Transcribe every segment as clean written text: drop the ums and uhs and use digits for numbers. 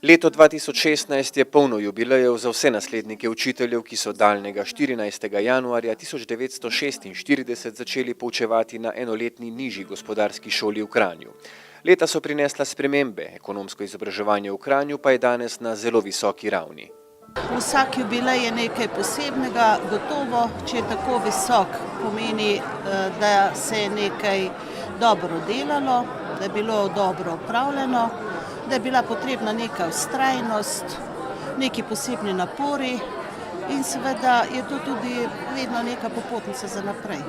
Leto 2016 je polno jubilejev za vse naslednike učiteljev, ki so daljnega 14. januarja 1946 začeli poučevati na enoletni nižji gospodarski šoli v Kranju. Leta so prinesla spremembe, ekonomsko izobraževanje v Kranju pa je danes na zelo visoki ravni. Vsak jubilej je nekaj posebnega, gotovo, če je tako visok, pomeni, da se je nekaj dobro delalo, da je bilo dobro upravljeno, da je bila potrebna neka vztrajnost, neki posebni napori in seveda je to tudi vedno neka popotnica za naprej.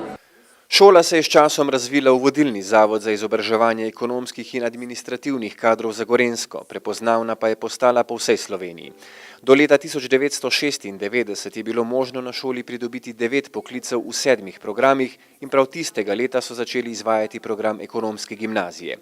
Šola se je s časom razvila v vodilni zavod za izobraževanje ekonomskih in administrativnih kadrov za Gorenjsko, prepoznavna pa je postala po vsej Sloveniji. Do leta 1996 je bilo možno na šoli pridobiti 9 poklicev v 7 programih in prav tistega leta so začeli izvajati program ekonomske gimnazije.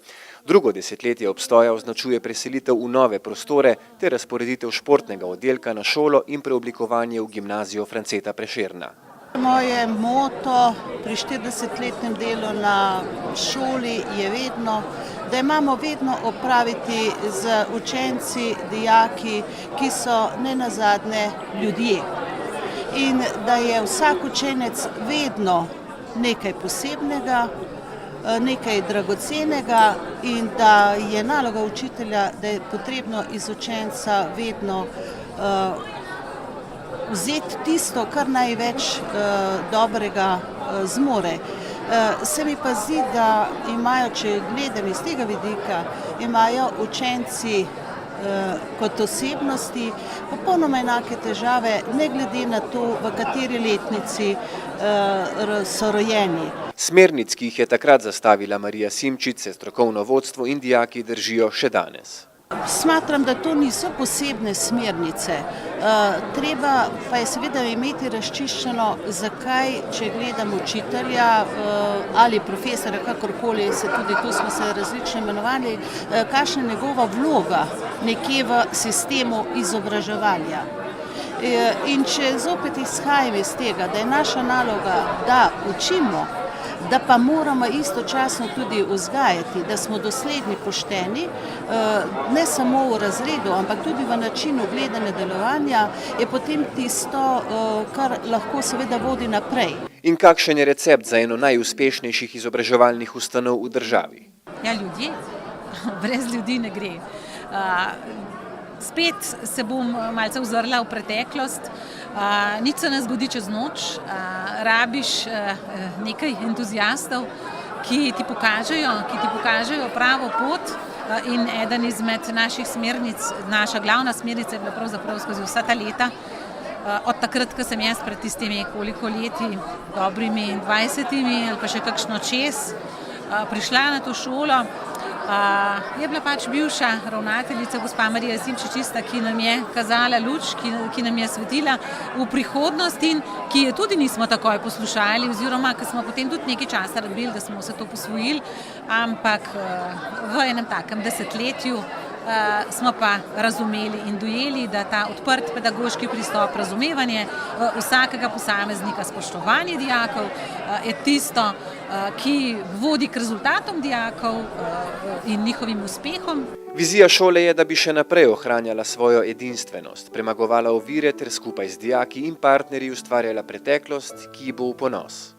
Drugo desetletje obstoja označuje preselitev v nove prostore ter razporeditev športnega oddelka na šolo in preoblikovanje v gimnazijo Franceta Prešerna. Moje moto pri 40-letnem delu na šoli je vedno, da imamo vedno opraviti z učenci, dijaki, ki so nenazadnje ljudje. In da je vsak učenec vedno nekaj posebnega, nekaj dragocenega in da je naloga učitelja, da je potrebno iz učenca vedno vzeti tisto, kar največ dobrega zmore. Se mi pa zdi, da imajo, če gledam iz tega vidika, imajo učenci kot osebnosti popolnoma enake težave, ne glede na to, v kateri letnici so rojeni. Smernic, ki jih je takrat zastavila Marija Simčič, se strokovno vodstvo in dijaki držijo še danes. Smatram, da to niso posebne smernice. Treba pa je seveda imeti razčiščeno, zakaj, če gledam učitelja ali profesora, kakorkoli, tudi tu smo se različno imenovali, kakšna je njegova vloga nekje v sistemu izobraževanja. In če zopet izhajam iz tega, da je naša naloga, da učimo, da pa moramo istočasno tudi vzgajati, da smo dosledni, pošteni, ne samo v razredu, ampak tudi v načinu gledanja delovanja, je potem tisto, kar lahko seveda vodi naprej. In kakšen je recept za eno najuspešnejših izobraževalnih ustanov v državi? Ja, ljudje. Brez ljudi ne gre. Spet se bom malce ozrla v preteklost. Nič se ne zgodi čez noč. Rabiš nekaj entuziastov, ki ti pokažejo pravo pot. In eden izmed naših smernic, naša glavna smernica je bila pravzaprav skozi vsa ta leta, od takrat, ko sem jaz pred tistimi koliko leti, dobrimi 20 ali pa še kakšno čez, prišla na to šolo. Je bila pač bivša ravnateljica, gospa Marija Simčič, tista, ki nam je kazala luč, ki nam je svetila v prihodnost in ki je tudi nismo takoj poslušali, oziroma ko smo potem tudi nekaj časa rabili, da smo vse to posvojili, ampak v enem takem desetletju smo pa razumeli in dojeli, da ta odprt pedagoški pristop, razumevanje vsakega posameznika, spoštovanje dijakov je tisto, ki vodi k rezultatom dijakov in njihovim uspehom. Vizija šole je, da bi še naprej ohranjala svojo edinstvenost, premagovala ovire ter skupaj z dijaki in partnerji ustvarjala preteklost, ki bo v ponos.